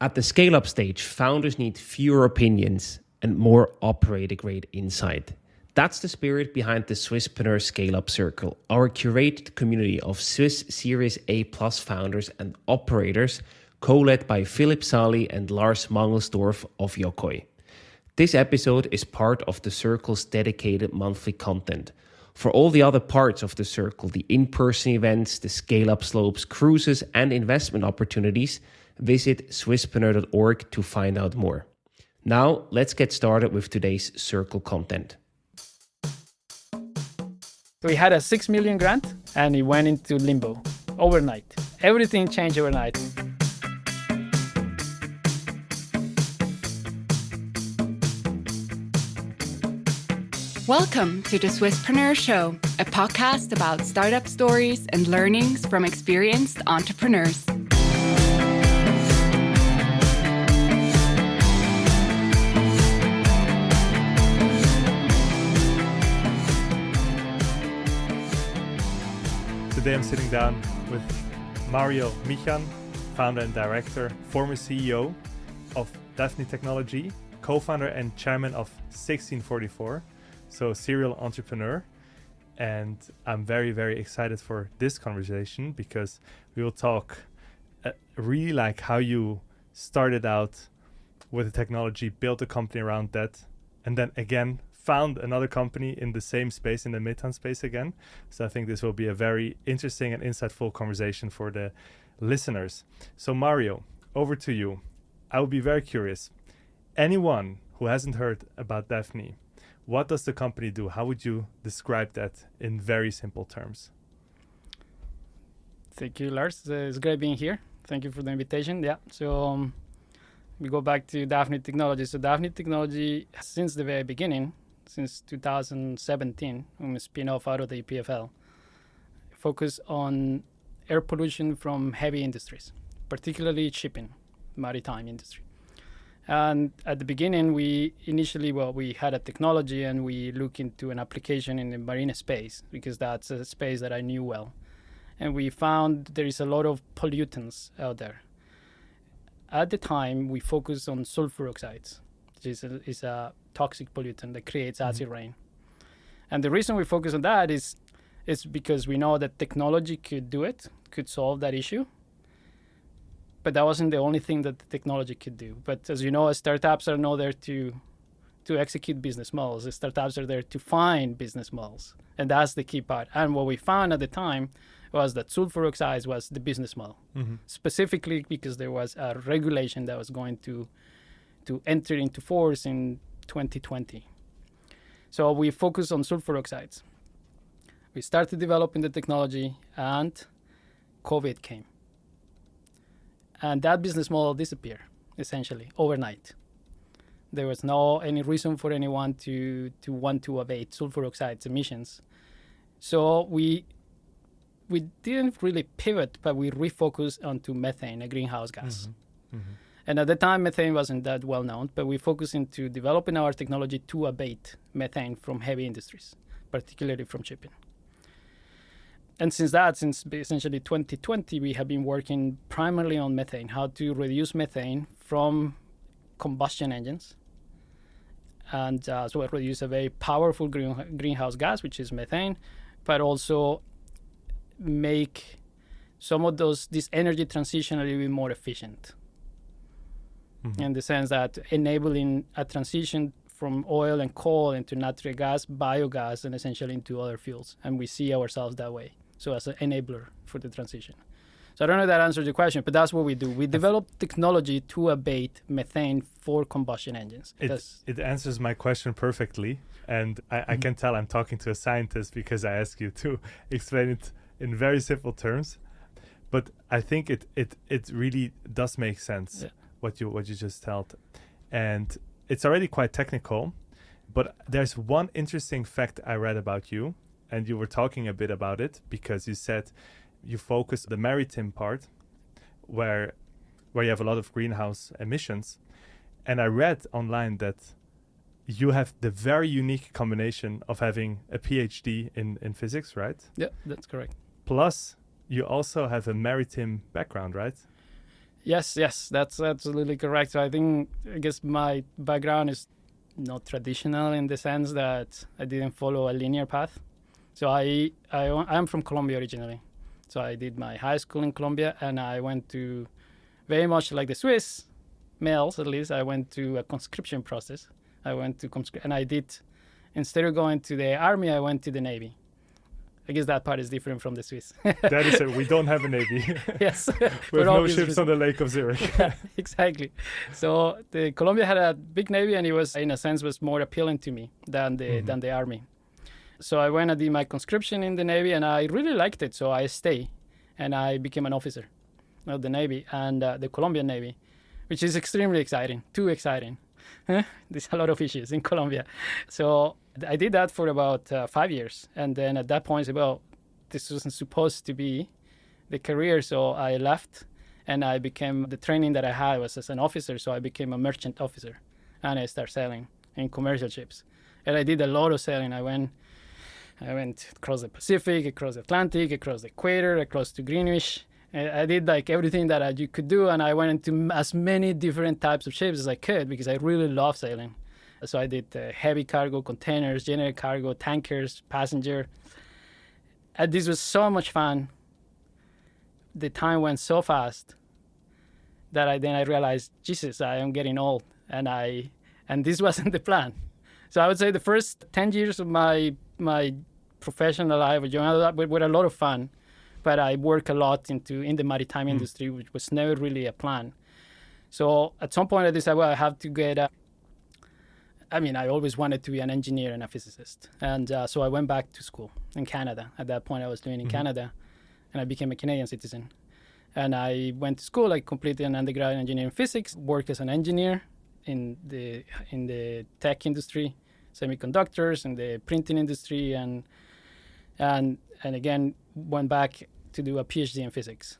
At the scale-up stage, founders need fewer opinions and more operator-grade insight. That's the spirit behind the Swisspreneur Scale-Up Circle, our curated community of Swiss Series A+ founders and operators, co-led by Philip Sali and Lars Mangelsdorf of Yokoi. This episode is part of the Circle's dedicated monthly content. For all the other parts of the Circle, the in-person events, the scale-up slopes, cruises, and investment opportunities, visit swisspreneur.org to find out more. Now, let's get started with today's Circle content. We had a 6 million grant and it went into limbo overnight. Everything changed overnight. Welcome to the Swisspreneur Show, a podcast about startup stories and learnings from experienced entrepreneurs. Today I'm sitting down with Mario Michan, founder and director, former CEO of Daphne Technology, co-founder and chairman of 1644, so serial entrepreneur. And I'm very, very excited for this conversation because we will talk really like how you started out with the technology, built a company around that, and then again found another company in the same space, in the Michan space again. So I think this will be a very interesting and insightful conversation for the listeners. So Mario, over to you. I would be very curious. Anyone who hasn't heard about Daphne, what does the company do? How would you describe that in very simple terms? Thank you, Lars. It's great being here. Thank you for the invitation. Yeah, so we go back to Daphne Technology. So Daphne Technology, since the very beginning, since 2017, when we spin off out of the EPFL, focus on air pollution from heavy industries, particularly shipping, maritime industry. And at the beginning, we had a technology and we looked into an application in the marine space because that's a space that I knew well. And we found there is a lot of pollutants out there. At the time, we focused on sulfur oxides, which is a toxic pollutant that creates acid rain. And the reason we focus on that is because we know that technology could do it, could solve that issue. But that wasn't the only thing that the technology could do. But as you know, startups are not there to execute business models. The startups are there to find business models. And that's the key part. And what we found at the time was that sulfur oxides was the business model, specifically because there was a regulation that was going to enter into force in 2020. So we focused on sulfur oxides. We started developing the technology and COVID came. And that business model disappeared, essentially, overnight. There was any reason for anyone to want to abate sulfur oxides emissions. So we didn't really pivot, but we refocused onto methane, a greenhouse gas. And at the time, methane wasn't that well known, but we focused into developing our technology to abate methane from heavy industries, particularly from shipping. And since essentially 2020, we have been working primarily on methane, how to reduce methane from combustion engines. And so we reduce a very powerful greenhouse gas, which is methane, but also make some of this energy transition a little bit more efficient. In the sense that enabling a transition from oil and coal into natural gas, biogas, and essentially into other fuels. And we see ourselves that way. So as an enabler for the transition. So I don't know if that answers your question, but that's what we do. We develop technology to abate methane for combustion engines. It answers my question perfectly. And I can tell I'm talking to a scientist because I ask you to explain it in very simple terms. But I think it really does make sense. Yeah. What you just told. And it's already quite technical, but there's one interesting fact I read about you, and you were talking a bit about it because you said you focus the maritime part where you have a lot of greenhouse emissions. And I read online that you have the very unique combination of having a PhD in physics, right? Yeah, that's correct. Plus, you also have a maritime background, right? Yes, that's absolutely correct. So I guess my background is not traditional in the sense that I didn't follow a linear path. So I'm from Colombia originally. So I did my high school in Colombia, and I went to, very much like the Swiss males at least, I went to a conscription process. I went to and I did, instead of going to the army, I went to the Navy. I guess that part is different from the Swiss. That is it. We don't have a navy. Yes. We have no ships on the Lake of Zurich. Yeah, exactly. So the Colombia had a big navy, and it was, in a sense, was more appealing to me than the army. So I went and did my conscription in the Navy, and I really liked it. So I stayed, and I became an officer of the Navy, and the Colombian Navy, which is extremely exciting, too exciting. There's a lot of issues in Colombia. So I did that for about 5 years. And then at that point, I said, well, this wasn't supposed to be the career. So I left, and I became, the training that I had was as an officer. So I became a merchant officer, and I started sailing in commercial ships. And I did a lot of sailing. I went across the Pacific, across the Atlantic, across the equator, across to Greenwich. I did like everything that you could do, and I went into as many different types of ships as I could because I really love sailing. So I did heavy cargo, containers, general cargo, tankers, passenger. And this was so much fun. The time went so fast that I realized, Jesus, I am getting old, and this wasn't the plan. So I would say the first 10 years of my professional life were a lot of fun. But I work a lot in the maritime industry, which was never really a plan. So at some point I decided, well, I have to get I always wanted to be an engineer and a physicist. And so I went back to school in Canada. At that point I was living in Canada, and I became a Canadian citizen. And I went to school, I completed an undergrad in engineering physics, worked as an engineer in the tech industry, semiconductors, and the printing industry, and again went back to do a PhD in physics.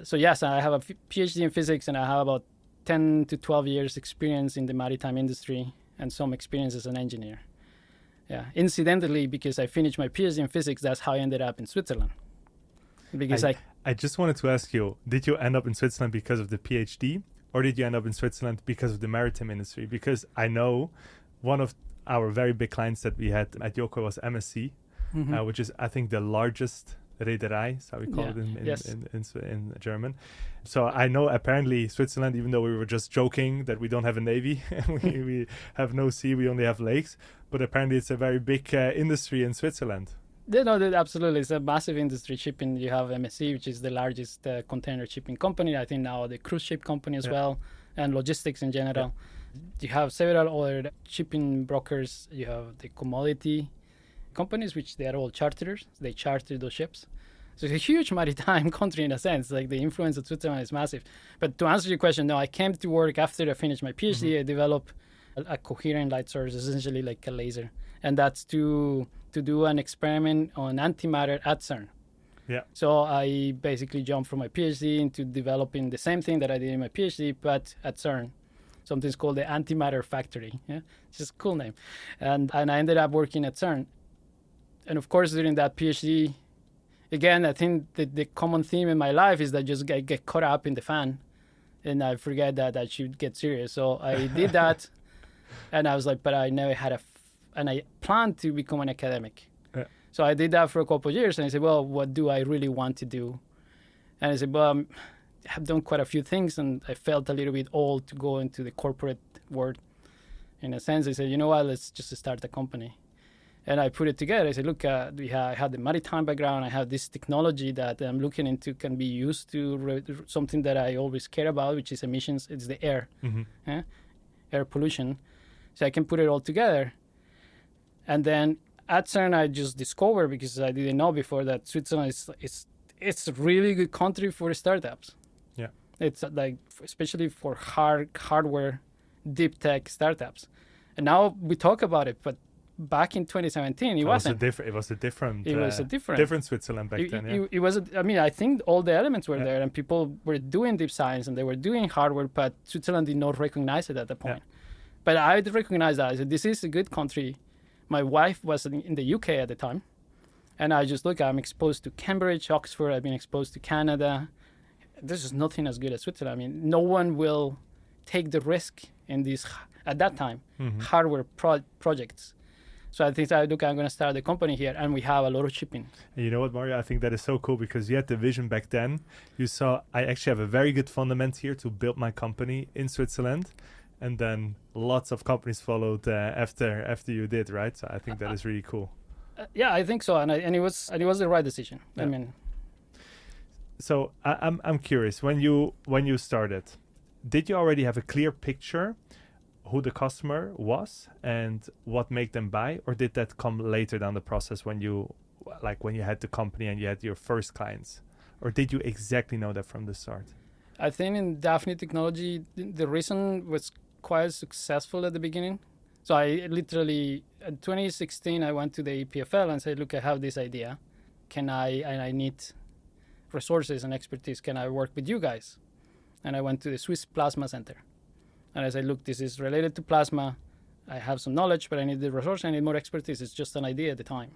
So yes, I have a PhD in physics, and I have about 10 to 12 years experience in the maritime industry and some experience as an engineer. Yeah, incidentally, because I finished my PhD in physics, that's how I ended up in Switzerland. Because I just wanted to ask you, did you end up in Switzerland because of the PhD, or did you end up in Switzerland because of the maritime industry? Because I know one of our very big clients that we had at Yoko was MSC, which is, I think, the largest Reederei, so we call it in German. So I know apparently Switzerland, even though we were just joking that we don't have a navy, we have no sea, we only have lakes, but apparently it's a very big industry in Switzerland. Yeah, no, absolutely. It's a massive industry. Shipping, you have MSC, which is the largest container shipping company. I think now the cruise ship company as well, and logistics in general. Yeah. You have several other shipping brokers. You have the commodity companies, which they are all charterers. They charter those ships. So it's a huge maritime country in a sense. Like the influence of Switzerland is massive. But to answer your question, no, I came to work after I finished my PhD. I developed a coherent light source, essentially like a laser. And that's to do an experiment on antimatter at CERN. Yeah. So I basically jumped from my PhD into developing the same thing that I did in my PhD, but at CERN. Something's called the Antimatter Factory. Yeah, it's just a cool name. And I ended up working at CERN. And of course, during that PhD, again, I think that the common theme in my life is that I get caught up in the fan, and I forget that I should get serious. So I did that, and I was like, but I never had and I planned to become an academic. Yeah. So I did that for a couple of years, and I said, well, what do I really want to do? And I said, well, I have done quite a few things, and I felt a little bit old to go into the corporate world. In a sense, I said, you know what, let's just start a company. And I put it together. I said, look, I had the maritime background. I have this technology that I'm looking into can be used to something that I always care about, which is emissions. It's the air, air pollution. So I can put it all together. And then at CERN, I just discovered, because I didn't know before, that Switzerland it's a really good country for startups. Yeah, it's like especially for hardware, deep tech startups. And now we talk about it, but back in 2017, it wasn't. It was a different Switzerland back then. It was. I think all the elements were there, and people were doing deep science and they were doing hardware, but Switzerland did not recognize it at the point. Yeah. But I recognized that. I said, this is a good country. My wife was in the UK at the time, and I just I'm exposed to Cambridge, Oxford. I've been exposed to Canada, this is nothing as good as Switzerland. I mean, no one will take the risk in these, at that time, hardware projects. So I think that, look, I'm going to start the company here, and we have a lot of shipping. And you know what, Mario? I think that is so cool because you had the vision back then. You saw, I actually have a very good fundament here to build my company in Switzerland. And then lots of companies followed after you did, right? So I think that is really cool. Yeah, I think so. And it was the right decision. Yeah. I mean, so I'm curious, when you started, did you already have a clear picture who the customer was and what made them buy, or did that come later down the process when you had the company and you had your first clients, or did you exactly know that from the start? I think in Daphne Technology, the reason was quite successful at the beginning. So I literally, in 2016, I went to the EPFL and said, look, I have this idea. I need resources and expertise. Can I work with you guys? And I went to the Swiss Plasma Center. And I said, look, this is related to plasma. I have some knowledge, but I need the resource. I need more expertise. It's just an idea at the time.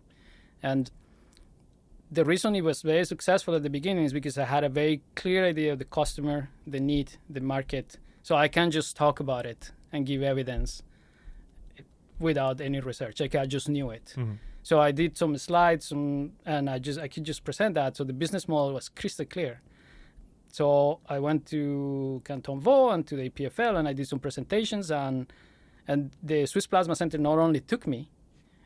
And the reason it was very successful at the beginning is because I had a very clear idea of the customer, the need, the market. So I can't just talk about it and give evidence without any research. I just knew it. Mm-hmm. So I did some slides and I could just present that. So the business model was crystal clear. So I went to Canton Vaud and to the EPFL and I did some presentations and the Swiss Plasma Center not only took me,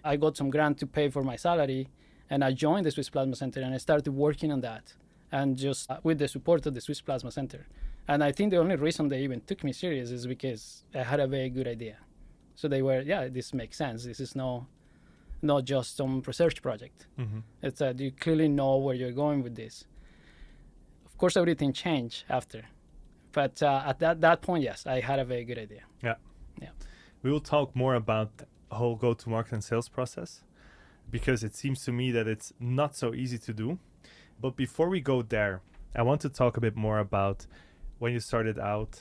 I got some grant to pay for my salary and I joined the Swiss Plasma Center and I started working on that and just with the support of the Swiss Plasma Center. And I think the only reason they even took me serious is because I had a very good idea. So they were, this makes sense. This is not just some research project. Mm-hmm. It's that you clearly know where you're going with this. Of course, everything changed after. But at that point, yes, I had a very good idea. Yeah. We will talk more about the whole go-to-market and sales process because it seems to me that it's not so easy to do. But before we go there, I want to talk a bit more about when you started out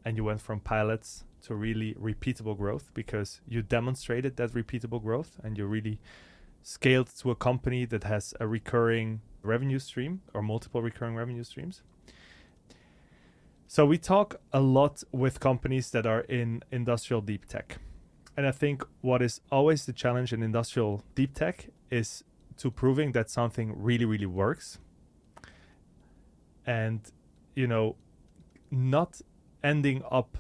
and you went from pilots to really repeatable growth, because you demonstrated that repeatable growth and you really scaled to a company that has a recurring revenue stream or multiple recurring revenue streams. So we talk a lot with companies that are in industrial deep tech. And I think what is always the challenge in industrial deep tech is to proving that something really, really works. And, not ending up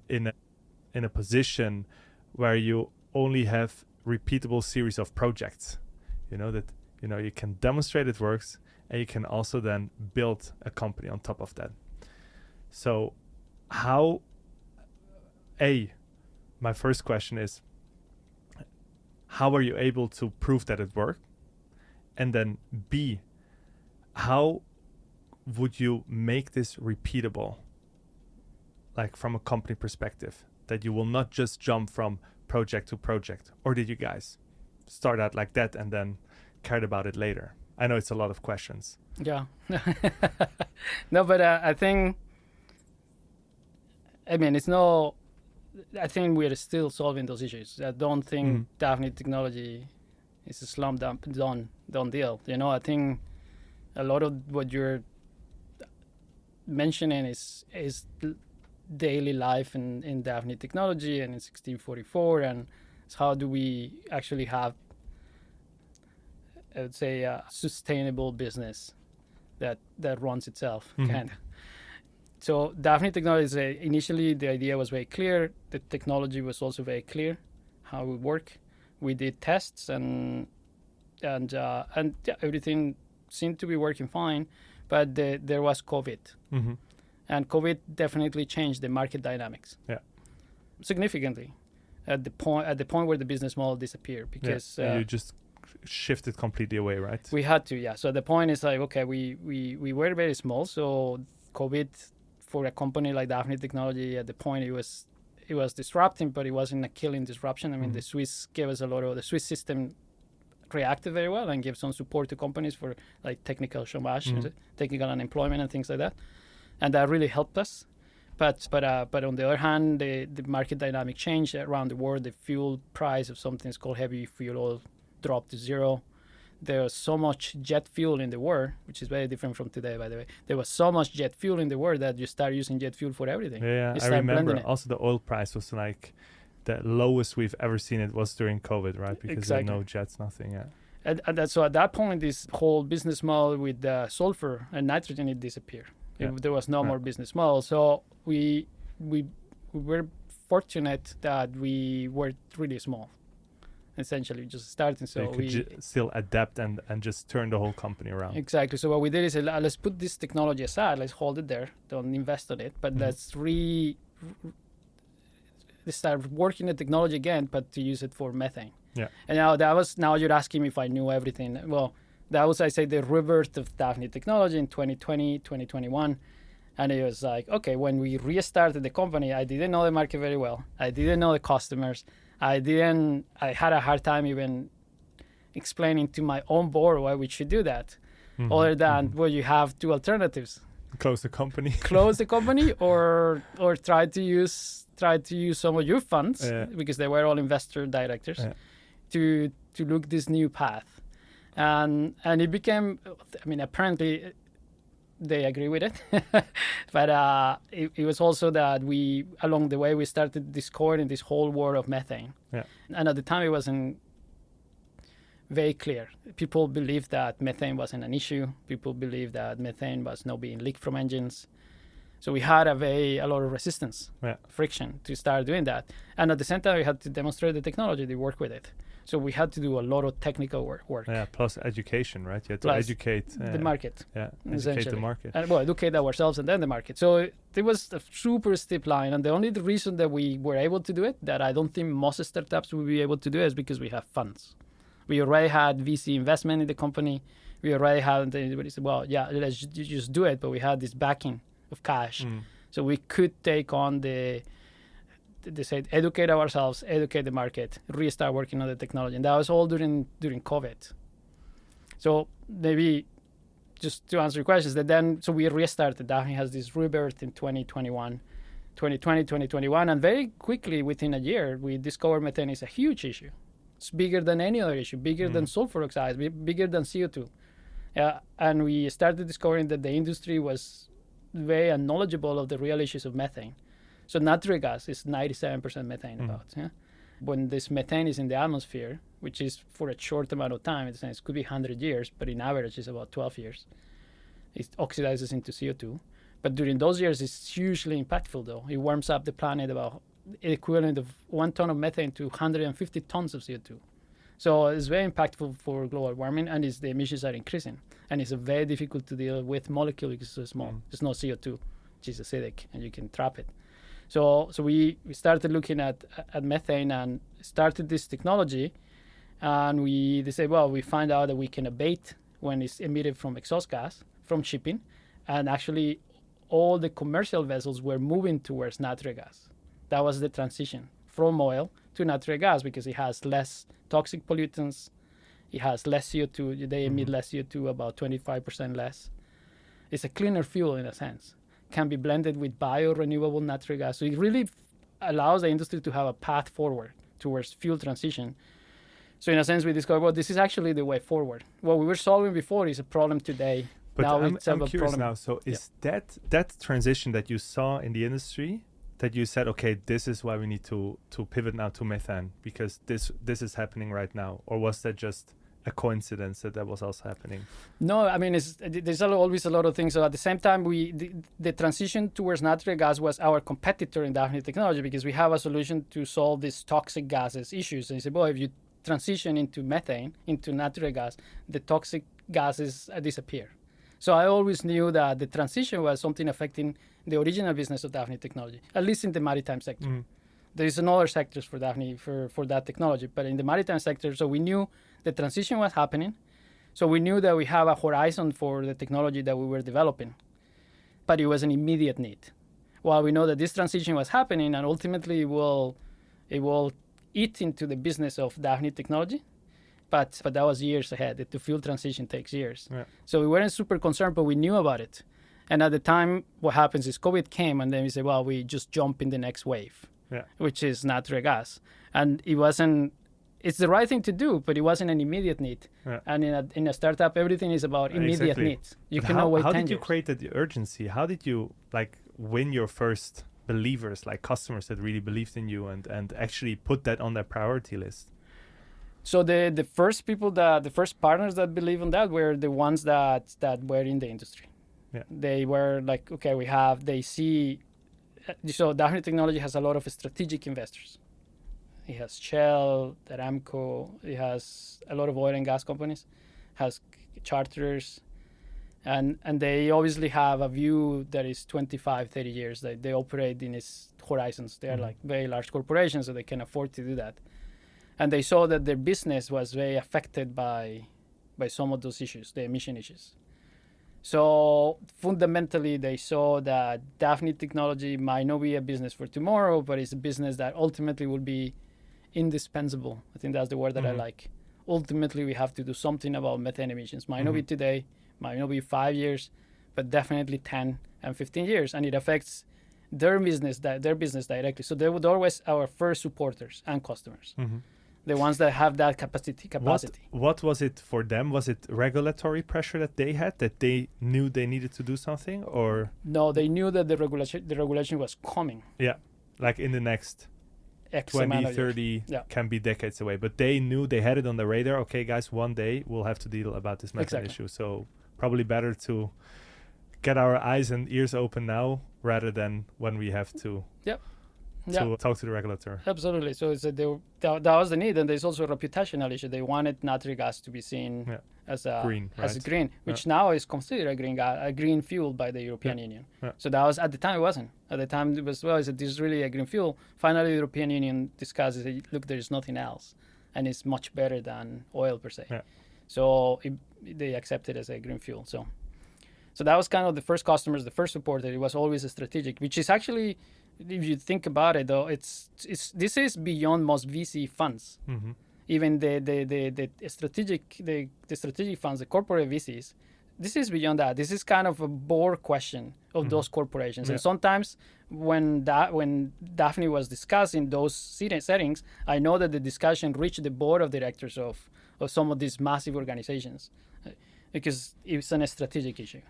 in a position where you only have repeatable series of projects, you can demonstrate it works and you can also then build a company on top of that. So my first question is, how are you able to prove that it worked? And then B, how would you make this repeatable, like from a company perspective, that you will not just jump from project to project? Or did you guys start out like that and then cared about it later? I know it's a lot of questions. Yeah. No, but I think I think we're still solving those issues. I don't think Daphne Technology is a slump done deal. I think a lot of what you're mentioning is daily life in Daphne Technology and in 1644, and it's how do we actually have, I would say, a sustainable business that runs itself, kind of. So Daphne Technology, initially the idea was very clear. The technology was also very clear, how it would work. We did tests and everything seemed to be working fine, but there was COVID. Mm-hmm. And COVID definitely changed the market dynamics significantly at the point where the business model disappeared, because you just shifted completely away, right? We had to, yeah. So the point is like, okay, we were very small, so COVID for a company like Daphne Technology at the point it was disrupting, but it wasn't a killing disruption. I mean, the Swiss gave us the Swiss system reacted very well and gave some support to companies for like technical chômage, technical unemployment and things like that. And that really helped us. But on the other hand, the market dynamic changed around the world. The fuel price of something called heavy fuel oil dropped to zero. there was so much jet fuel in the world, which is very different from today, by the way. There was so much jet fuel in the world that you start using jet fuel for everything. Yeah, You I start blending remember it. also the oil price was like the lowest we've ever seen. It was during COVID, right? Because there Exactly. were no jets, nothing. Yeah. So at that point, this whole business model with sulfur and nitrogen, it disappeared. Yeah. There was no Yeah. more business model. So we were fortunate that we were really small, essentially just starting. So So you could still adapt and just turn the whole company around. Exactly. So what we did is let's put this technology aside. Let's hold it there. Don't invest on it. But let's start working the technology again, but to use it for methane. Yeah. And now you're asking me if I knew everything. Well, that was, I say, the rebirth of Daphne Technology in 2020, 2021. And it was like, okay, when we restarted the company, I didn't know the market very well. I didn't know the customers. I had a hard time even explaining to my own board why we should do that. Other than, well, you have two alternatives. Close the company. Close the company or try to use some of your funds, because they were all investor directors, to look this new path. And it became, I mean, apparently they agree with it. But it was also that along the way, we started discovering this whole world of methane. Yeah. And at the time, it wasn't very clear. People believed that methane wasn't an issue. People believed that methane was not being leaked from engines. So we had a lot of resistance, friction to start doing that. And at the same time, we had to demonstrate the technology to work with it. So we had to do a lot of technical work. Yeah, plus education, right? You had to educate the market. Yeah, educate the market. And educate ourselves and then the market. So it was a super steep line. And the only reason that we were able to do it, that I don't think most startups will be able to do, is because we have funds. We already had VC investment in the company. We already had, everybody said, well, yeah, let's just do it. But we had this backing of cash. So we could take on they said, educate ourselves, educate the market, restart working on the technology. And that was all during COVID. So maybe just to answer your questions, so we restarted. Daphne has this rebirth in 2020, 2021. And very quickly, within a year, we discovered methane is a huge issue. It's bigger than any other issue, bigger than sulfur oxides, bigger than CO2. And we started discovering that the industry was very unknowledgeable of the real issues of methane. So natural gas is 97% methane about. Yeah? When this methane is in the atmosphere, which is for a short amount of time, it could be 100 years, but in average it's about 12 years. It oxidizes into CO2. But during those years, it's hugely impactful, though. It warms up the planet about equivalent of 1 ton of methane to 150 tons of CO2. So it's very impactful for global warming, and the emissions are increasing. And it's very difficult to deal with molecule because it's so small. There's no CO2, which is acidic, and you can trap it. So we started looking at methane and started this technology. And they said, well, we find out that we can abate when it's emitted from exhaust gas, from shipping. And actually, all the commercial vessels were moving towards natural gas. That was the transition from oil to natural gas because it has less toxic pollutants. It has less CO2. They emit less CO2, about 25% less. It's a cleaner fuel in a sense. Can be blended with bio-renewable natural gas. So it really allows the industry to have a path forward towards fuel transition. So in a sense, we discovered, well, this is actually the way forward. What we were solving before is a problem today. But now I'm it's a curious problem. now. So is that transition that you saw in the industry, that you said, okay, this is why we need to pivot now to methane because this is happening right now? Or was that just a coincidence that was also happening? No, I mean, there's always a lot of things. So at the same time, the transition towards natural gas was our competitor in Daphne Technology because we have a solution to solve these toxic gases issues. And you say, well, if you transition into methane, into natural gas, the toxic gases disappear. So I always knew that the transition was something affecting the original business of Daphne Technology, at least in the maritime sector. There is another sectors for Daphne for that technology, but in the maritime sector, so we knew the transition was happening. So we knew that we have a horizon for the technology that we were developing, but it was an immediate need. While we know that this transition was happening and ultimately it will eat into the business of Daphne Technology, but that was years ahead. The fuel transition takes years. Yeah. So we weren't super concerned, but we knew about it. And at the time, what happens is COVID came, and then we say, well, we just jump in the next wave, which is natural gas. And it it's the right thing to do, but it wasn't an immediate need. Yeah. And in a startup, everything is about immediate Exactly. needs. You But cannot wait 10 how years. did you create that urgency? How did you like win your first believers, like customers that really believed in you and actually put that on their priority list? So the first partners that believe in that were the ones that were in the industry. Yeah. They were like, okay, they see. So Daphne Technology has a lot of strategic investors. It has Shell, Aramco. It has a lot of oil and gas companies. Has charters, and they obviously have a view that is 25, 30 years. They operate in its horizons. They are like very large corporations, so they can afford to do that. And they saw that their business was very affected by some of those issues, the emission issues. So fundamentally, they saw that Daphne Technology might not be a business for tomorrow, but it's a business that ultimately will be indispensable. I think that's the word that I like. Ultimately, we have to do something about methane emissions. Might not be today, might not be 5 years, but definitely 10 and 15 years. And it affects their business directly. So they would always our first supporters and customers. The ones that have that capacity. What was it for them? Was it regulatory pressure that they had, that they knew they needed to do something, or? No, they knew that the regulation was coming. Yeah, like in the next X 20, 30, Yeah. can be decades away. But they knew, they had it on the radar. Okay, guys, one day we'll have to deal about this methane issue. So probably better to get our eyes and ears open now rather than when we have to talk to the regulator. Absolutely. So it's that was the need, and there's also a reputational issue. They wanted natural gas to be seen as green, green, which now is considered a green fuel by the European Union. Yeah. So that was at the time it wasn't. At the time it was this is really a green fuel. Finally, the European Union discusses, look, there is nothing else, and it's much better than oil per se. Yeah. So they accept it as a green fuel. So that was kind of the first customers, the first supporter. It was always a strategic, which is actually, if you think about it, though, this is beyond most VC funds. Even the strategic funds, the corporate VCs, this is beyond that. This is kind of a board question of those corporations. And sometimes when Daphne was discussing those settings, I know that the discussion reached the board of directors of some of these massive organizations, because it's a strategic issue.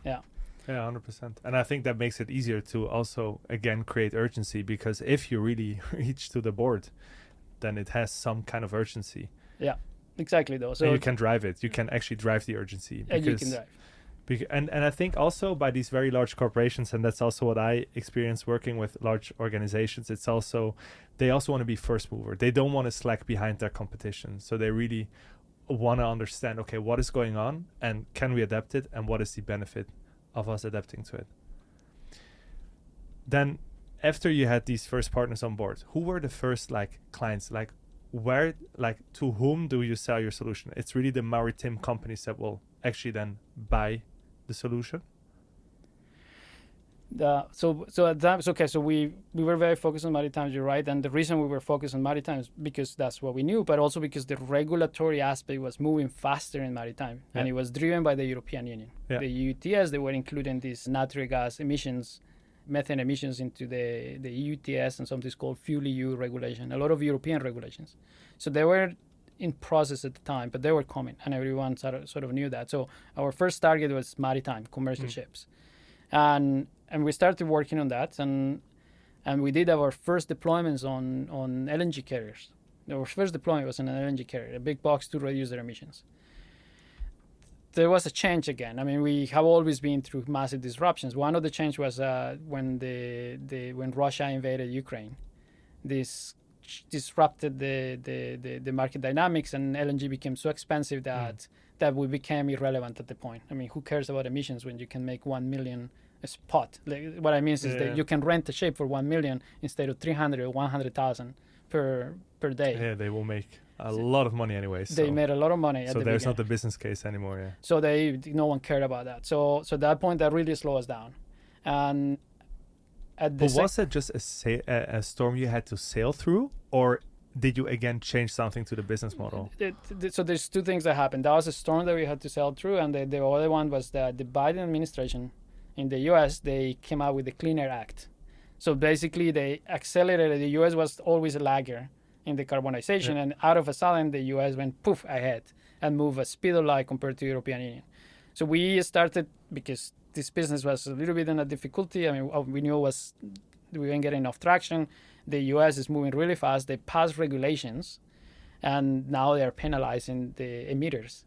Yeah, 100%. And I think that makes it easier to also, again, create urgency, because if you really reach to the board, then it has some kind of urgency. Yeah, exactly, though. So and you can drive it. You can actually drive the urgency. And you can drive. And I think also by these very large corporations, and that's also what I experience working with large organizations, it's also, they also want to be first mover. They don't want to slack behind their competition. So they really want to understand, okay, what is going on and can we adapt it, and what is the benefit of us adapting to it. Then after you had these first partners on board, who were the first clients? To whom do you sell your solution? It's really the maritime companies that will actually then buy the solution. So at times, okay, so we were very focused on maritime, you're right, and the reason we were focused on maritime is because that's what we knew, but also because the regulatory aspect was moving faster in maritime, and it was driven by the European Union. The EUTS, they were including these natural gas emissions, methane emissions into the EUTS and something called Fuel EU regulation, a lot of European regulations. So they were in process at the time, but they were coming, and everyone sort of knew that. So our first target was maritime, commercial ships. And we started working on that, and we did our first deployments on LNG carriers. Our first deployment was on an LNG carrier, a big box to reduce their emissions. There was a change again. I mean, we have always been through massive disruptions. One of the change was when Russia invaded Ukraine. This disrupted the market dynamics, and LNG became so expensive that we became irrelevant at the point. I mean, who cares about emissions when you can make 1 million a spot? Like, what I mean is that you can rent a ship for 1 million instead of 300 or 100,000 per day. Yeah, they will make a lot of money anyway. They made a lot of money. So there's not the business case anymore. Yeah. So no one cared about that. So at that point, that really slowed us down. And was it just a storm you had to sail through, or did you again change something to the business model? So there's two things that happened. That was a storm that we had to sail through, and the other one was that the Biden administration in the U.S., they came out with the Clean Air Act. So basically, they accelerated. The U.S. was always a lagger in decarbonization, and out of a sudden the US went poof ahead and moved a speed of light compared to European Union. So we started, because this business was a little bit in a difficulty. I mean, we knew we weren't getting enough traction. The US is moving really fast. They passed regulations, and now they're penalizing the emitters.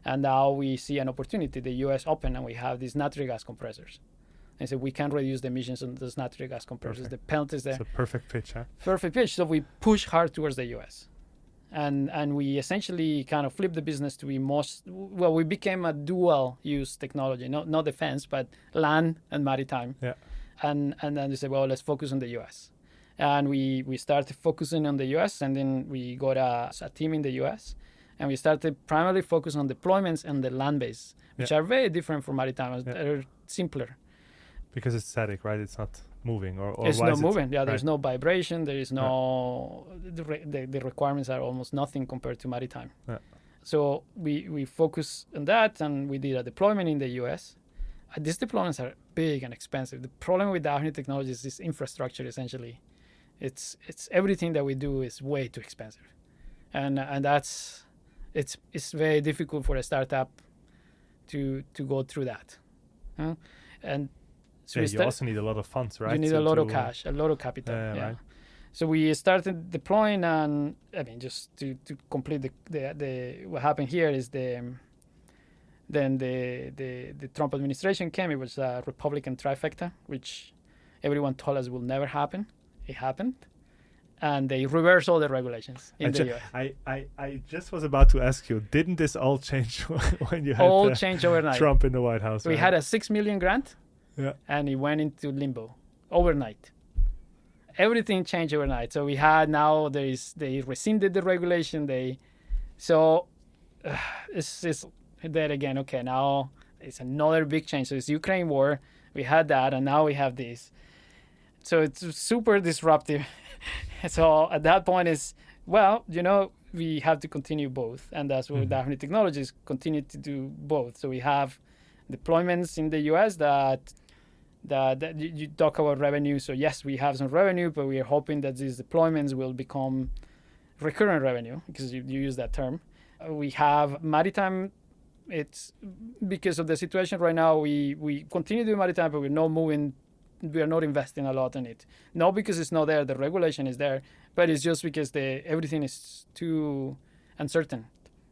And now we see an opportunity. The US open, and we have these natural gas compressors. And so we can reduce the emissions on those natural gas compressors. Perfect. The penalties there. It's a perfect pitch, huh? Perfect pitch. So we push hard towards the US. And we essentially kind of flipped the business to be we became a dual use technology, not defense, but land and maritime. Yeah. And then they said, well, let's focus on the US. And we started focusing on the US, and then we got a team in the US, and we started primarily focus on deployments and the land base, which are very different from maritime. They're simpler. Because it's static, right? It's not moving, or it's why not is it, moving. Yeah, right? there's no vibration. There is no the requirements are almost nothing compared to maritime. Yeah. So we focus on that, and we did a deployment in the US. These deployments are big and expensive. The problem with Daphne Technology is this infrastructure. Essentially, it's everything that we do is way too expensive, and that's it's very difficult for a startup to go through that, and. So you also need a lot of funds, right? You need a lot of cash, a lot of capital. Right. So we started deploying, and I mean, just to complete the what happened here is the Trump administration came. It was a Republican trifecta, which everyone told us will never happen. It happened, and they reversed all the regulations in the US. I just was about to ask you, didn't this all change when you had changed overnight. Trump in the White House? We had a $6 million grant. Yeah. And it went into limbo overnight. Everything changed overnight. So we had they rescinded the regulation. It's there again. Okay, now it's another big change. So it's Ukraine war. We had that, and now we have this. So it's super disruptive. So at that point we have to continue both, and that's what Daphne Technologies continue to do both. So we have deployments in the US that you talk about revenue. So yes, we have some revenue, but we are hoping that these deployments will become recurrent revenue, because you use that term. We have maritime. It's because of the situation right now. We continue doing maritime, but we're not moving. We are not investing a lot in it. Not because it's not there. The regulation is there, but it's just because everything is too uncertain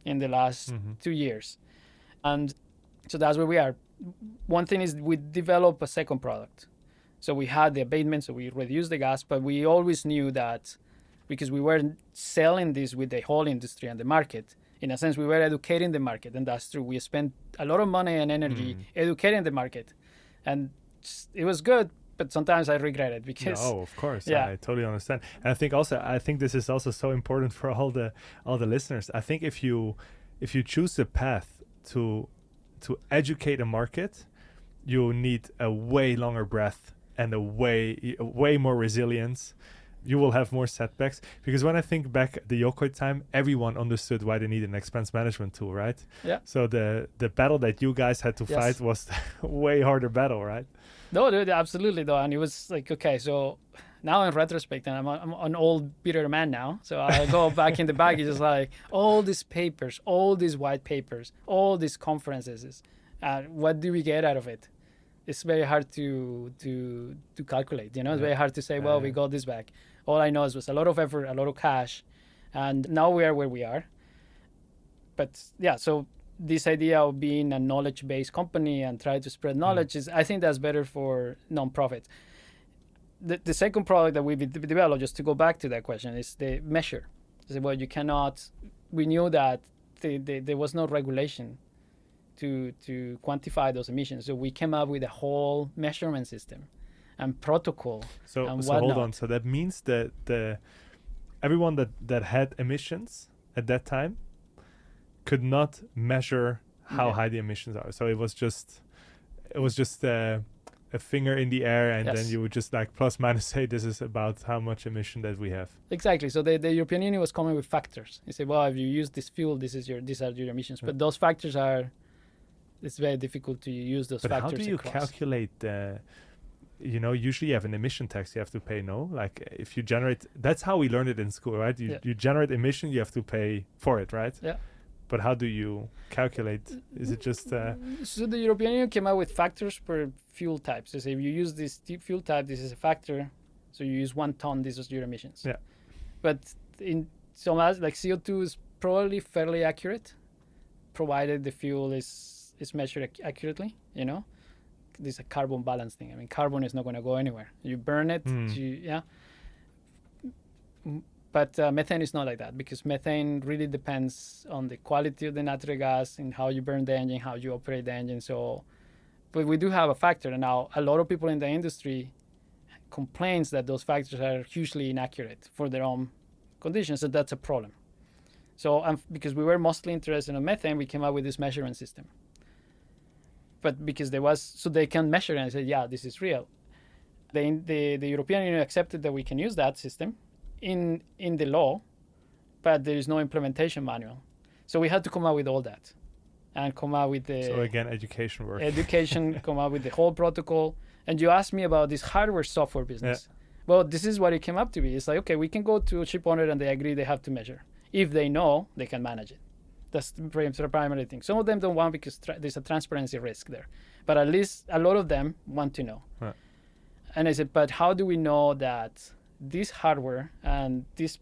in the last 2 years, and so that's where we are. One thing is we develop a second product. So we had the abatement, so we reduced the gas, but we always knew that because we weren't selling this with the whole industry and the market, in a sense, we were educating the market, and that's true. We spent a lot of money and energy educating the market, and it was good, but sometimes I regret it because... No, of course. Yeah. I totally understand. And I think this is also so important for all the listeners. I think if you choose the path to educate a market, you need a way longer breath and a way more resilience. You will have more setbacks, because when I think back at the Yokoy time, everyone understood why they need an expense management tool, right? Yeah. So the battle that you guys had to fight was a way harder battle, right? No, dude, absolutely though, and it was like, okay, so now in retrospect, and I'm an old bitter man now, so I go back in the back. It's just like all these papers, all these white papers, all these conferences. What do we get out of it? It's very hard to calculate. It's very hard to say, well, we got this back. All I know is it was a lot of effort, a lot of cash, and now we are where we are. But yeah, so this idea of being a knowledge-based company and try to spread knowledge I think that's better for nonprofits. The second product that we developed, just to go back to that question, is the measure. Well, you cannot. We knew that there was no regulation to quantify those emissions, so we came up with a whole measurement system and protocol. So hold on. So that means that everyone that had emissions at that time could not measure how high the emissions are. So it was just a finger in the air, and then you would just like plus minus say this is about how much emission that we have. Exactly. So the European Union was coming with factors. They say, well, if you use this fuel, these are your emissions. But those factors it's very difficult to use those factors. But how do you calculate usually you have an emission tax you have to pay, no? Like if you generate, that's how we learned it in school, right? You generate emission, you have to pay for it, right? Yeah. But how do you calculate? Is it just... So the European Union came out with factors per fuel type. So say if you use this fuel type, this is a factor. So you use 1 ton, this is your emissions. Yeah. But in some like CO2 is probably fairly accurate, provided the fuel is measured accurately, This is a carbon balance thing. I mean, carbon is not going to go anywhere. You burn it, But methane is not like that, because methane really depends on the quality of the natural gas and how you burn the engine, how you operate the engine. So, but we do have a factor. And now a lot of people in the industry complains that those factors are hugely inaccurate for their own conditions. So that's a problem. So because we were mostly interested in methane, we came up with this measurement system. But because so they can measure and say, yeah, this is real. The European Union accepted that we can use that system in the law, but there is no implementation manual. So we had to come up with all that and come up with the... So again, education work. Come up with the whole protocol. And you asked me about this hardware software business. Yeah. Well, this is what it came up to be. It's like, okay, we can go to a ship owner and they agree they have to measure. If they know, they can manage it. That's the primary thing. Some of them don't want because there's a transparency risk there. But at least a lot of them want to know. Right. And I said, but how do we know that this hardware and this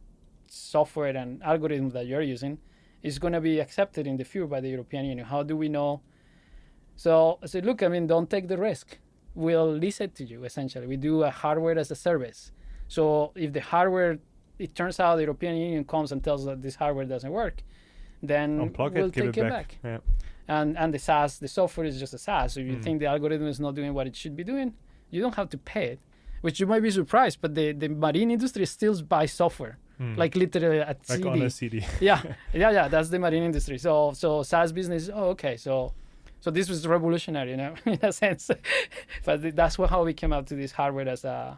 software and algorithm that you're using is going to be accepted in the future by the European Union? How do we know? So I said, look, don't take the risk. We'll lease it to you, essentially. We do a hardware as a service. So if the hardware, it turns out the European Union comes and tells us that this hardware doesn't work, then unplug we'll it, give take it it back. back. Yeah. And the SaaS, the software is just a SaaS. So if you think the algorithm is not doing what it should be doing, you don't have to pay it, which you might be surprised, but the marine industry still buys software, like literally at like CD. on a CD. yeah, that's the marine industry. So SaaS business, okay, so this was revolutionary, in a sense. But that's how we came up to this hardware as a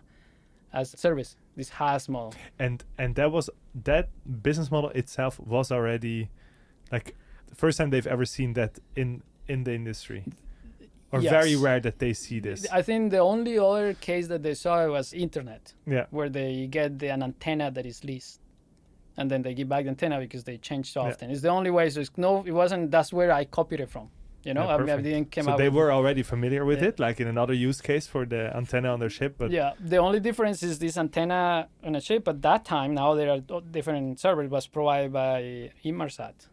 service, this HaaS model. And that business model itself was already like the first time they've ever seen that in the industry. Or Yes. very rare that they see this. I think the only other case that they saw was internet, Yeah. where they get an antenna that is leased, and then they give back the antenna because they change so often. It's the only way. So it wasn't. That's where I copied it from. I perfect. didn't come so out. they with were already familiar with it, like in another use case for the antenna on their ship. But yeah, the only difference is this antenna on a ship. At that time, now there are different servers. Was provided by Inmarsat,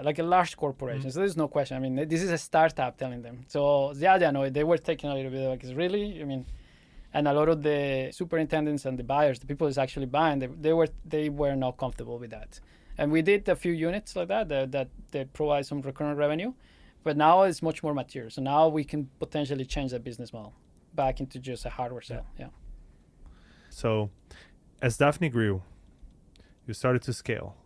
like a large corporation. So there's no question. This is a startup telling them. So no, they were taking a little bit of like, really? And a lot of the superintendents and the buyers, the people who's actually buying, they were not comfortable with that. And we did a few units like that they provide some recurrent revenue, but now it's much more mature. So now we can potentially change the business model back into just a hardware sale. Yeah. So as Daphne grew, you started to scale.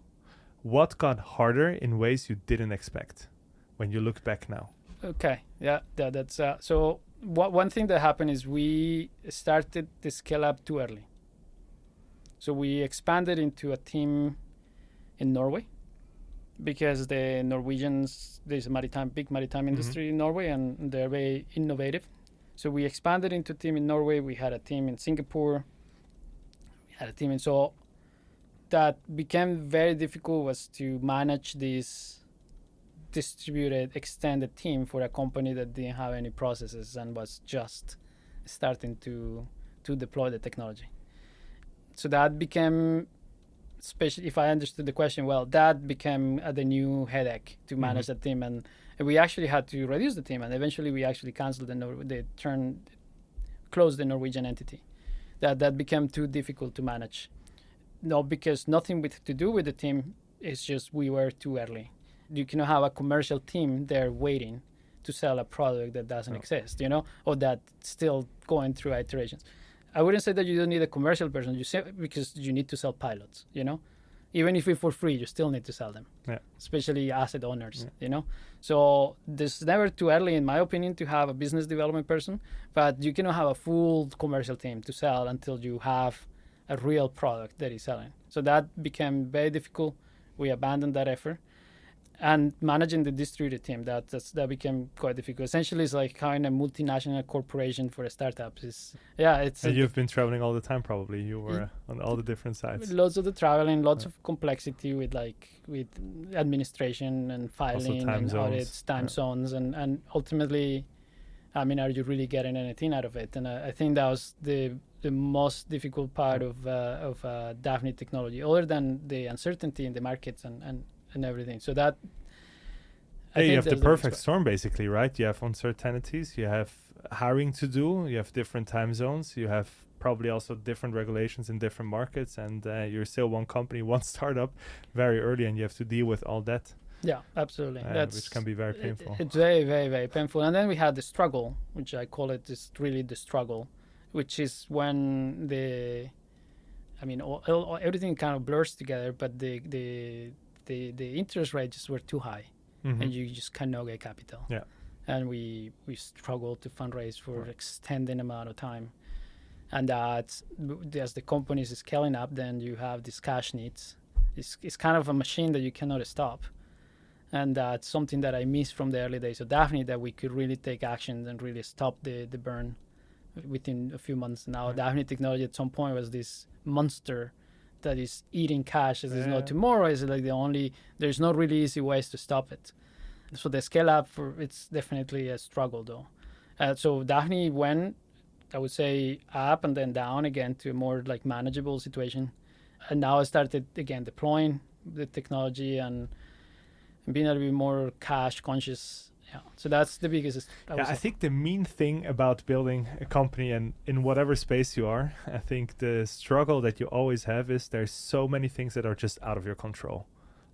What got harder in ways you didn't expect when you look back now? Okay. Yeah. That's so. One thing that happened is we started the scale up too early. So we expanded into a team in Norway because the Norwegians, there's a big maritime industry in Norway, and they're very innovative. So we expanded into a team in Norway. We had a team in Singapore. We had a team in so. That became very difficult was to manage this distributed, extended team for a company that didn't have any processes and was just starting to deploy the technology. So that became, especially if I understood the question well, that became the new headache to manage the team, and we actually had to reduce the team, and eventually we actually canceled closed the Norwegian entity. That became too difficult to manage. No, because nothing to do with the team. It's just we were too early. You cannot have a commercial team there waiting to sell a product that doesn't exist, or that's still going through iterations. I wouldn't say that you don't need a commercial person. You say because you need to sell pilots, Even if it's for free, you still need to sell them, especially asset owners, So there's never too early, in my opinion, to have a business development person, but you cannot have a full commercial team to sell until you have a real product that is selling. So that became very difficult. We abandoned that effort. and managing the distributed team, that became quite difficult. Essentially, it's like kind of multinational corporation for a startup. And you've been traveling all the time, probably. You were on all the different sites. Lots of the traveling, lots of complexity with administration and filing and audits, time zones, and ultimately, I mean, are you really getting anything out of it? And I think that was the most difficult part of Daphne Technology, other than the uncertainty in the markets and everything. So that you have the perfect storm, basically, right? You have uncertainties, you have hiring to do, you have different time zones, you have probably also different regulations in different markets, and you're still one company, one startup, very early, and you have to deal with all that. Yeah, absolutely. Which can be very painful. It's very, very, very painful. And then we had the struggle, which I call it is really the struggle, which is when everything kind of blurs together, but the interest rates just were too high, and you just cannot get capital. Yeah. And we struggled to fundraise for extended amount of time. And that as the company is scaling up, then you have these cash needs. It's kind of a machine that you cannot stop. And that's something that I missed from the early days of Daphne, that we could really take actions and really stop the burn within a few months. Now, Daphne Technology at some point was this monster that is eating cash as there's no tomorrow. Is like there's not really easy ways to stop it. So the scale up it's definitely a struggle though. So Daphne went, I would say, up and then down again to a more like manageable situation. And now I started again deploying the technology and being a little bit more cash conscious. Yeah. So that's the biggest. I think the mean thing about building a company, and in whatever space you are, I think the struggle that you always have is there's so many things that are just out of your control,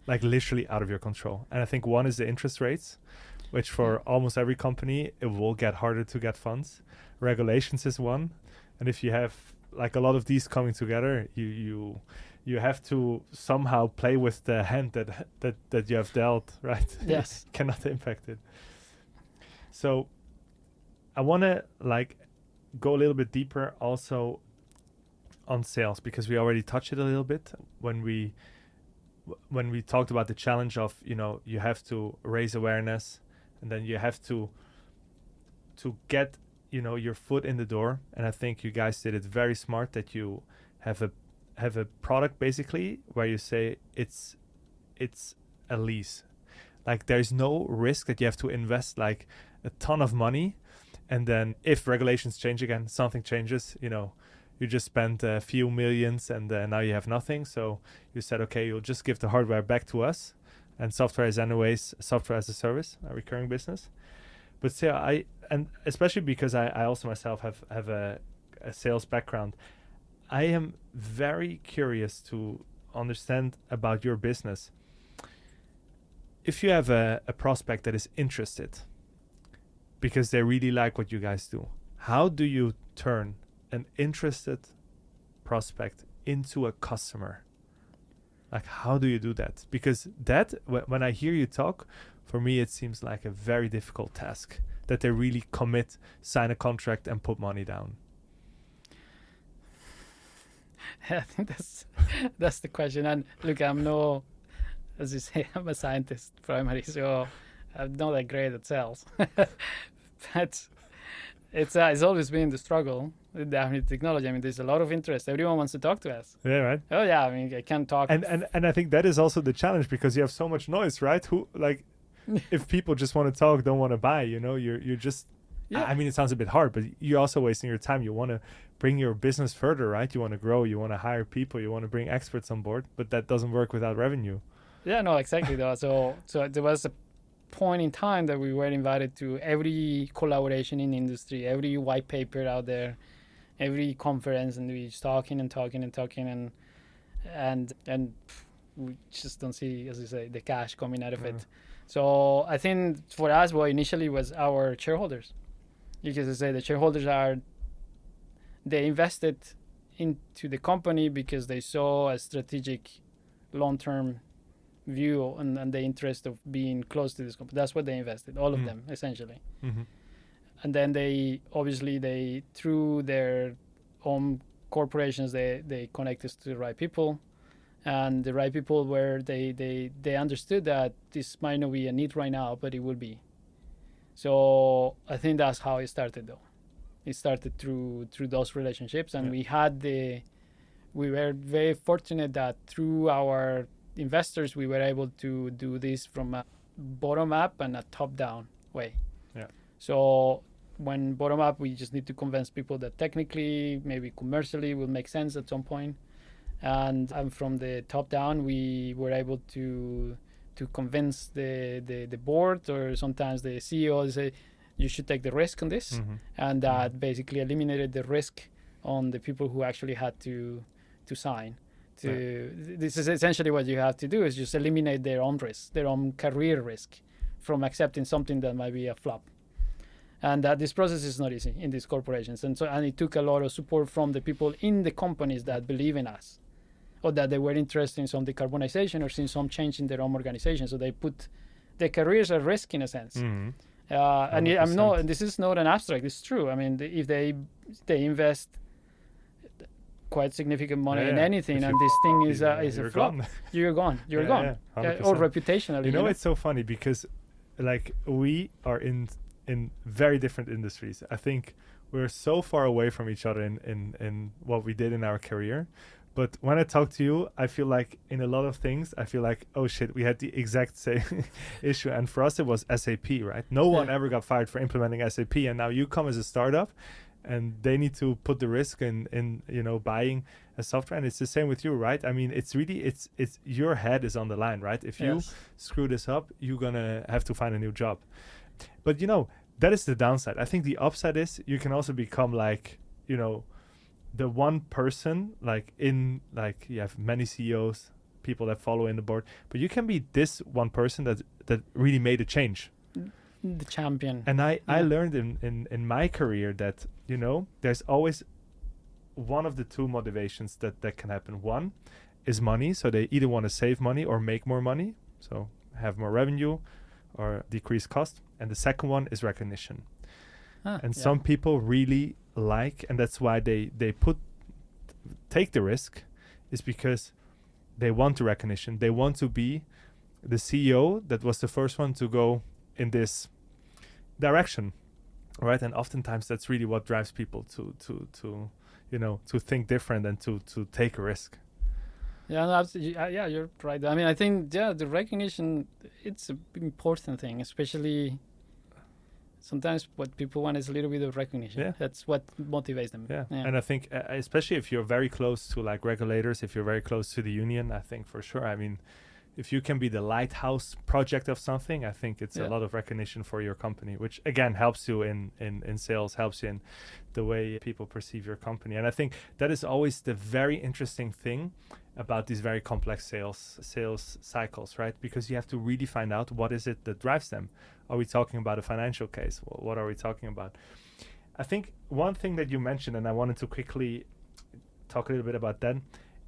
like literally out of your control. And I think one is the interest rates, which for almost every company, it will get harder to get funds. Regulations is one. And if you have like a lot of these coming together, you have to somehow play with the hand that you have dealt, right? Yes. Cannot impact it. So I want to go a little bit deeper also on sales, because we already touched it a little bit when we talked about the challenge of, you have to raise awareness, and then you have to get, your foot in the door. And I think you guys did it very smart that you have a product basically where you say it's a lease. Like there's no risk that you have to invest like a ton of money, and then if regulations change again, something changes, you just spent a few millions and now you have nothing. So you said, okay, you'll just give the hardware back to us, and software is anyways software as a service, a recurring business. But still, and especially because I also myself have a sales background, I am very curious to understand about your business. If you have a prospect that is interested because they really like what you guys do, how do you turn an interested prospect into a customer? Like, how do you do that? Because that, when I hear you talk, for me, it seems like a very difficult task, that they really commit, sign a contract, and put money down. I think that's the question. And look, as you say, I'm a scientist primarily, so I'm not that great at sales. But it's always been the struggle with Daphne Technology. I mean, there's a lot of interest. Everyone wants to talk to us. Yeah, right. Oh yeah, I mean, I can't talk. And I think that is also the challenge, because you have so much noise, right? If people just want to talk, don't want to buy, you're just. Yeah. I mean, it sounds a bit hard, but you're also wasting your time. You want to bring your business further, right? You want to grow. You want to hire people. You want to bring experts on board, but that doesn't work without revenue. Yeah, no, exactly. Though. So there was a point in time that we were invited to every collaboration in the industry, every white paper out there, every conference, and we just talking and we just don't see, as you say, the cash coming out of it. So I think for us, what initially was our shareholders, because I say the shareholders they invested into the company because they saw a strategic long-term view and the interest of being close to this company. That's what they invested, all of them, essentially. Mm-hmm. And then they through their own corporations, they connect us to the right people, and the right people where they understood that this might not be a need right now, but it will be. So I think that's how it started, though. It started through those relationships, and we were very fortunate that through our investors we were able to do this from a bottom up and a top down way. Yeah. So when bottom up, we just need to convince people that technically, maybe commercially, will make sense at some point. And from the top down, we were able to convince the board, or sometimes the CEO, say you should take the risk on this, and that basically eliminated the risk on the people who actually had to sign. This is essentially what you have to do, is just eliminate their own risk, their own career risk, from accepting something that might be a flop. And that this process is not easy in these corporations, and it took a lot of support from the people in the companies that believe in us, or that they were interested in some decarbonization or seeing some change in their own organization. So they put their careers at risk in a sense. And this is not an abstract. It's true. I mean, if they invest quite significant money in anything, and this thing is a flop, you're gone. You're gone. Or reputationally. You know, it's so funny because, like, we are in very different industries. I think we're so far away from each other in what we did in our career. But when I talk to you, I feel like in a lot of things, I feel like, oh shit, we had the exact same issue. And for us, it was SAP, right? No one ever got fired for implementing SAP. And now you come as a startup and they need to put the risk in buying a software. And it's the same with you, right? I mean, it's your head is on the line, right? If you screw this up, you're going to have to find a new job. But, that is the downside. I think the upside is you can also become like, the one person, you have many CEOs, people that follow in the board, but you can be this one person that really made a change. The champion. And I learned in my career that, there's always one of the two motivations that can happen. One is money. So they either want to save money or make more money. So have more revenue or decrease cost. And the second one is recognition. Some people really and that's why they take the risk, is because they want the recognition. They want to be the CEO that was the first one to go in this direction, right? And oftentimes that's really what drives people to think different and to take a risk. Yeah, no, absolutely. Yeah, you're right. I mean, I think the recognition, it's an important thing, especially. Sometimes what people want is a little bit of recognition. Yeah. That's what motivates them. Yeah. And I think, especially if you're very close to like regulators, if you're very close to the union, I think for sure. I mean, if you can be the lighthouse project of something, I think it's a lot of recognition for your company, which again helps you in sales, helps you in the way people perceive your company. And I think that is always the very interesting thing about these very complex sales cycles, right? Because you have to really find out what is it that drives them. Are we talking about a financial case? What are we talking about? I think one thing that you mentioned, and I wanted to quickly talk a little bit about that,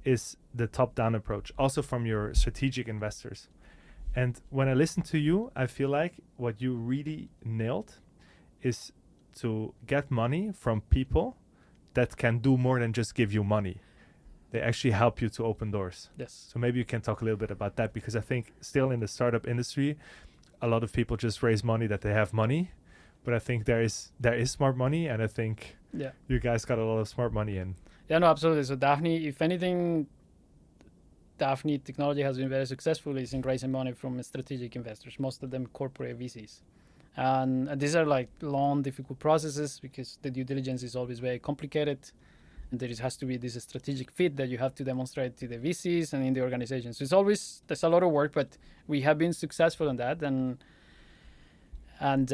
is the top-down approach, also from your strategic investors. And when I listen to you, I feel like what you really nailed is to get money from people that can do more than just give you money. They actually help you to open doors. Yes. So maybe you can talk a little bit about that, because I think still in the startup industry, a lot of people just raise money that they have money. But I think there is smart money, and I think you guys got a lot of smart money in. Yeah, no, absolutely. So Daphne, if anything, Daphne Technology has been very successful in raising money from strategic investors, most of them corporate VCs. And these are like long, difficult processes because the due diligence is always very complicated. And there has to be this strategic fit that you have to demonstrate to the VCs and in the organization. So there's a lot of work, but we have been successful in that. And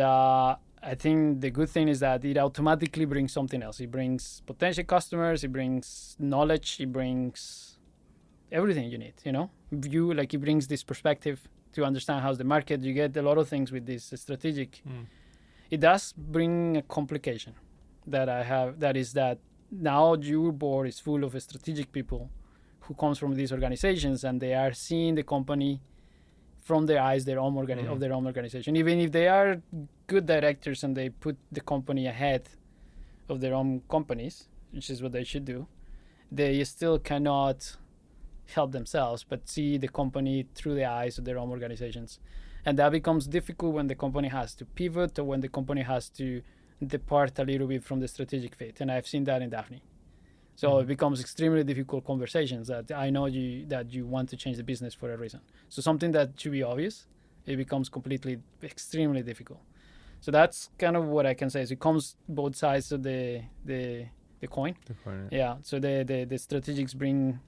I think the good thing is that it automatically brings something else. It brings potential customers, it brings knowledge, it brings everything you need, it brings this perspective to understand how's the market. You get a lot of things with this strategic. It does bring a complication that I have, that is that now your board is full of strategic people who comes from these organizations, and they are seeing the company from their eyes, of their own organization. Even if they are good directors and they put the company ahead of their own companies, which is what they should do, they still cannot help themselves, but see the company through the eyes of their own organizations. And that becomes difficult when the company has to pivot or when the company has to depart a little bit from the strategic fit. And I've seen that in Daphne. So it becomes extremely difficult conversations that I know that you want to change the business for a reason. So something that should be obvious, it becomes extremely difficult. So that's kind of what I can say. So it comes both sides of the coin. Yeah. So the strategics bring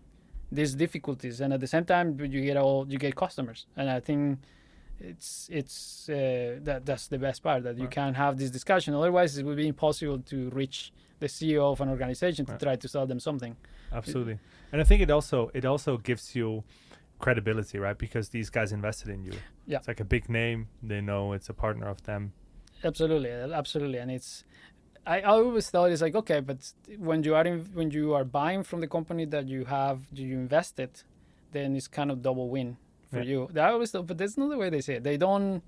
these difficulties, and at the same time you get customers. And I think that's the best part, that you can have this discussion. Otherwise, it would be impossible to reach the CEO of an organization to try to sell them something. Absolutely. And I think it also gives you credibility, right? Because these guys invested in you. Yeah. It's like a big name. They know it's a partner of them. Absolutely. And I always thought it's like, okay, but when you are buying from the company that you invested, then it's kind of double win for you. I always thought, but that's not the way they say it. They don't,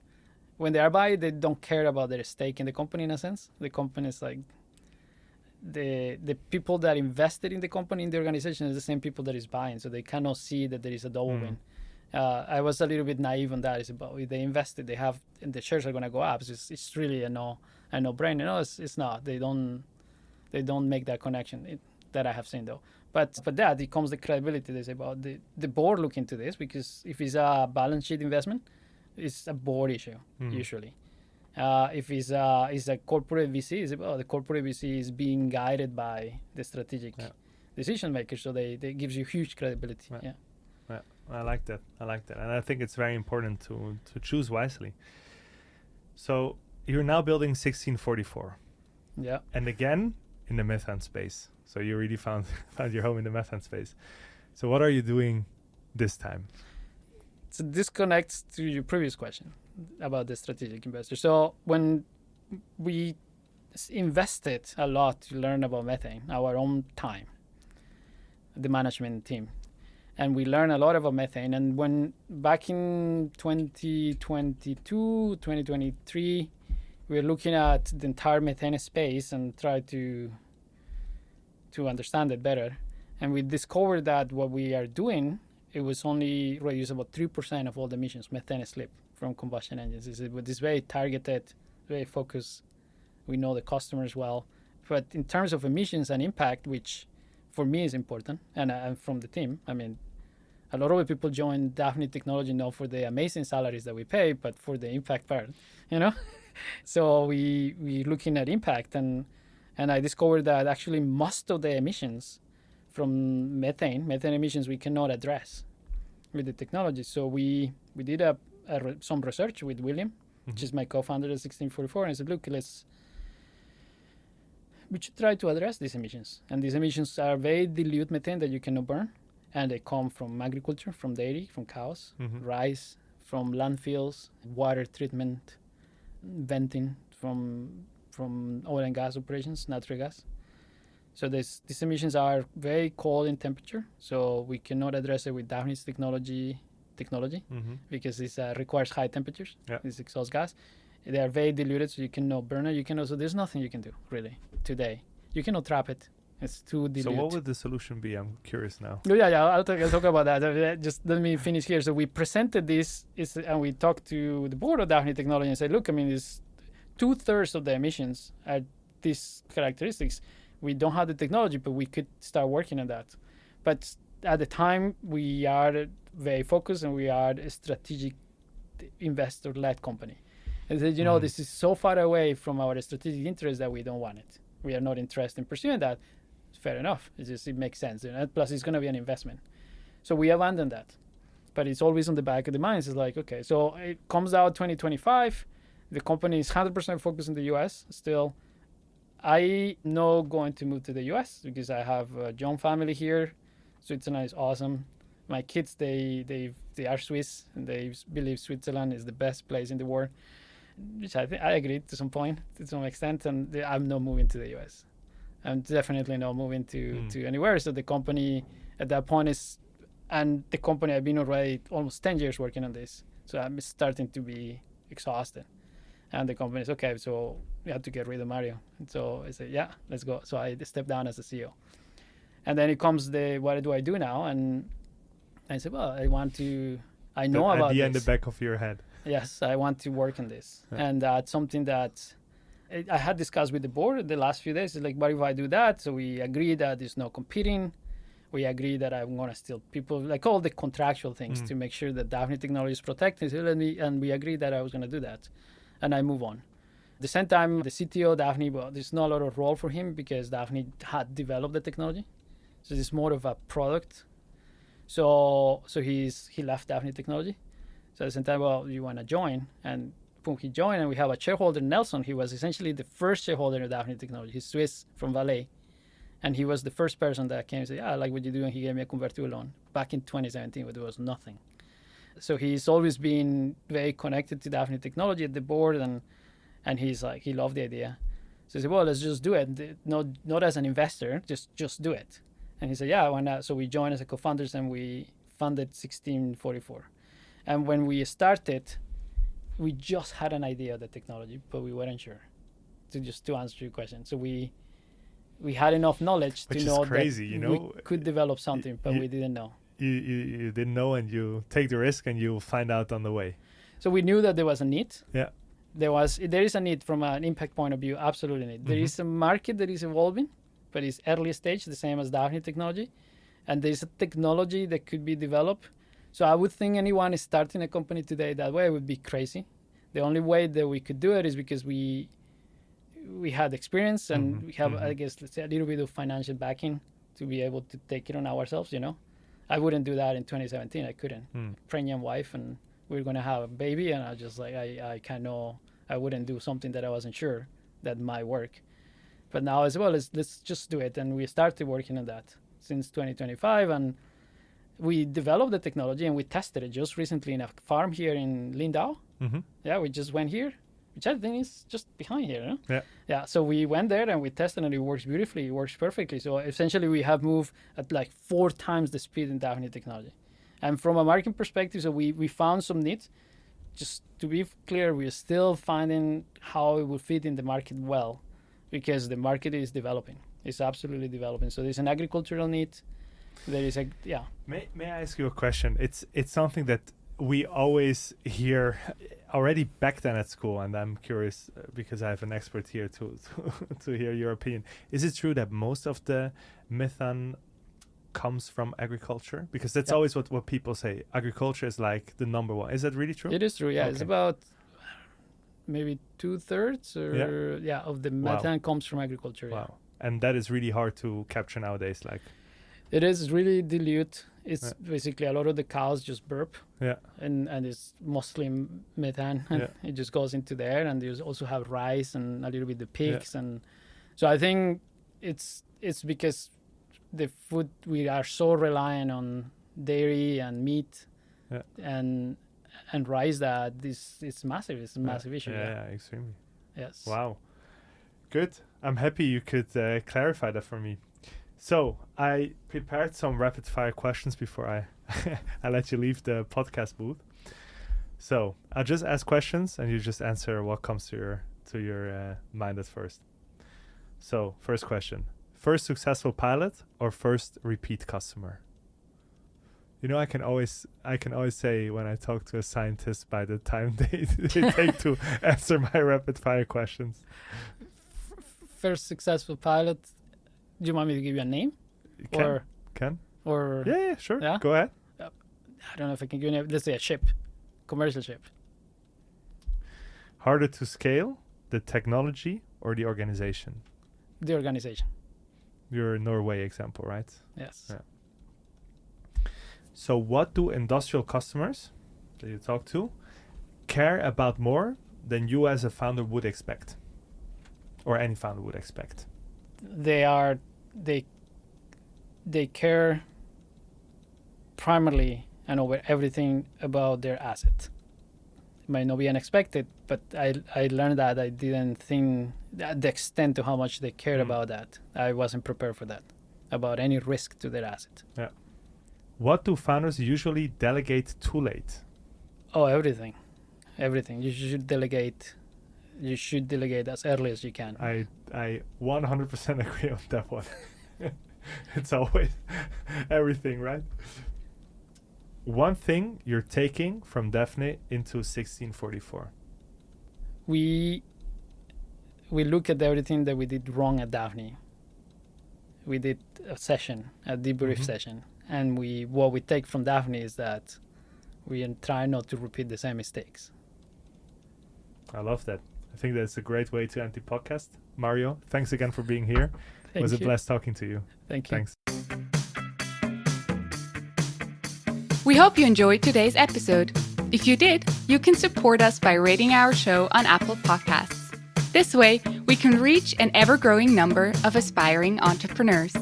when they are buying, they don't care about their stake in the company in a sense. The company is like, the people that invested in the company, in the organization, is the same people that is buying, so they cannot see that there is a double win. I was a little bit naive on that. It's about, if they invested, and the shares are going to go up. So it's really a no-brainer. No, it's not. They don't make that connection that I have seen though. But that it comes the credibility. They say about the board look into this, because if it's a balance sheet investment, it's a board issue usually. If it's a corporate VC, the corporate VC is being guided by the strategic decision makers, so they gives you huge credibility. Yeah. I like that, and I think it's very important to choose wisely. So you're now building 1644. Yeah. And again in the methane space. So you really found your home in the methane space. So what are you doing this time? So this connects to your previous question about the strategic investor. So when we invested a lot to learn about methane, our own time, the management team, and we learned a lot about methane. And when back in 2022, 2023, we were looking at the entire methane space and try to understand it better. And we discovered that what we are doing, it was only reduce about 3% of all the emissions, methane slip from combustion engines. It's very targeted, very focused. We know the customers well. But in terms of emissions and impact, which for me is important, and I'm from the team, I mean, a lot of the people join Daphne Technology not for the amazing salaries that we pay, but for the impact part, So we looking at impact, and I discovered that actually most of the emissions from methane emissions, we cannot address with the technology. So we did some research with William, which is my co-founder at 1644, and I said, look, we should try to address these emissions. And these emissions are very dilute methane that you cannot burn, and they come from agriculture, from dairy, from cows, rice, from landfills, water treatment, venting, from oil and gas operations, natural gas. So these emissions are very cold in temperature, so we cannot address it with Daphne's technology because it requires high temperatures. This exhaust gas, they are very diluted, so you cannot burn it. There's nothing you can do really today. You cannot trap it. It's too diluted. So what would the solution be? I'm curious now. I'll talk about that. Just let me finish here. So we presented this, and we talked to the board of Daphne Technology and said, look, I mean, it's 2/3 of the emissions are these characteristics. We don't have the technology, but we could start working on that. But at the time, we are very focused, and we are a strategic investor-led company. And said, this is so far away from our strategic interest that we don't want it. We are not interested in pursuing that. Fair enough. It makes sense. Plus, it's going to be an investment. So we abandoned that. But it's always on the back of the minds. It's like, okay, so it comes out 2025. The company is 100% focused in the U.S. still. I know going to move to the U.S. because I have a young family here. Switzerland is awesome. My kids, they are Swiss, and they believe Switzerland is the best place in the world, which I think I agree to some point, to some extent. And I'm not moving to the U.S. I'm definitely not moving to anywhere. So the company at that point the company, I've been already almost 10 years working on this. So I'm starting to be exhausted. And the company is, okay, so we have to get rid of Mario. And so I said, yeah, let's go. So I stepped down as the CEO. And then it comes what do I do now? And I said, well, I know That about idea in the this. back of your head. Yes, I want to work on this. Yeah. And that's something that I had discussed with the board the last few days. It's like, what if I do that? So we agree that there's no competing. We agree that I'm going to steal people, like all the contractual things to make sure that Daphne Technology is protected. And we agreed that I was going to do that. And I move on. At the same time, the CTO, Daphne, well, there's not a lot of role for him because Daphne had developed the technology. So it's more of a product. So he left Daphne Technology. So at the same time, well, you want to join? And boom, he joined, and we have a shareholder, Nelson. He was essentially the first shareholder of Daphne Technology. He's Swiss from Valais. And he was the first person that came and said, yeah, I like what you do. And he gave me a convertible loan back in 2017, but there was nothing. So he's always been very connected to Daphne Technology at the board. And he's like, he loved the idea. So he said, well, let's just do it. Not as an investor, just do it. And he said, yeah, why not? So we joined as a co-founders and we funded 1644. And when we started, we just had an idea of the technology, but we weren't sure. To answer your question. So we had enough knowledge Which to is know crazy, that you know? we could develop something, but we didn't know. You didn't know, and you take the risk, and you'll find out on the way. So we knew that there was a need. Yeah. There is a need from an impact point of view, absolutely need. There is a market that is evolving, but it's early stage, the same as Daphne Technology. And there's a technology that could be developed. So I would think anyone is starting a company today that way would be crazy. The only way that we could do it is because we had experience and we have, I guess, let's say a little bit of financial backing to be able to take it on ourselves, you know. I wouldn't do that in 2017. I couldn't. Pregnant wife, and we were going to have a baby, and I was just like, I wouldn't do something that I wasn't sure that might work. But now as well, let's just do it. And we started working on that since 2025. And we developed the technology and we tested it just recently in a farm here in Lindau. Yeah, we just went here, which I think is just behind here. No? Yeah. Yeah, so we went there and we tested and it works beautifully. It works perfectly. So essentially we have moved at like 4 times the speed in Daphne Technology. And from a marketing perspective, so we found some needs. Just to be clear, we're still finding how it will fit in the market well, because the market is developing. It's absolutely developing. So there's an agricultural need. There is May I ask you a question? It's something that we always hear already back then at school, and I'm curious because I have an expert here to hear your opinion. Is it true that most of the methane comes from agriculture? Because that's always what people say. Agriculture is like the number one. Is that really true? It is true. Yeah, Okay. It's about maybe 2/3 of the methane comes from agriculture. Wow. And that is really hard to capture nowadays. Like, It is really dilute. It's basically a lot of the cows just burp. yeah, And it's mostly methane. Yeah. It just goes into the air, and you also have rice and a little bit the pigs. And so I think it's because the food, we are so reliant on dairy and meat and rice that it's massive. It's a massive issue. Yeah, extremely. Yes. Wow. Good. I'm happy you could clarify that for me. So I prepared some rapid fire questions before I let you leave the podcast booth. So I'll just ask questions and you just answer what comes to your mind at first. So first question: first successful pilot or first repeat customer? You know, I can always say when I talk to a scientist by the time they take to answer my rapid fire questions. First successful pilot. Do you want me to give you a name? Can? Or Yeah, sure. Yeah? Go ahead. I don't know if I can give you a name. Let's say a ship, commercial ship. Harder to scale, the technology or the organization? The organization. Your Norway example, right? Yes. Yeah. So what do industrial customers that you talk to care about more than you as a founder would expect? Or any founder would expect? They care primarily and over everything about their asset. It might not be unexpected, but I learned that I didn't think that the extent to how much they cared about that. I wasn't prepared for that, about any risk to their asset. Yeah. What do founders usually delegate too late? Oh, everything. You should delegate. You should delegate as early as you can. I 100% agree on that one. It's always everything, right? one thing you're taking from Daphne into 1644? We look at everything that we did wrong at Daphne. We did a session, a debrief session, and what we take from Daphne is that we try not to repeat the same mistakes. I love that. I think that's a great way to end the podcast. Mario, thanks again for being here. It was a blast talking to you. Thank you. Thanks. We hope you enjoyed today's episode. If you did, you can support us by rating our show on Apple Podcasts. This way, we can reach an ever-growing number of aspiring entrepreneurs.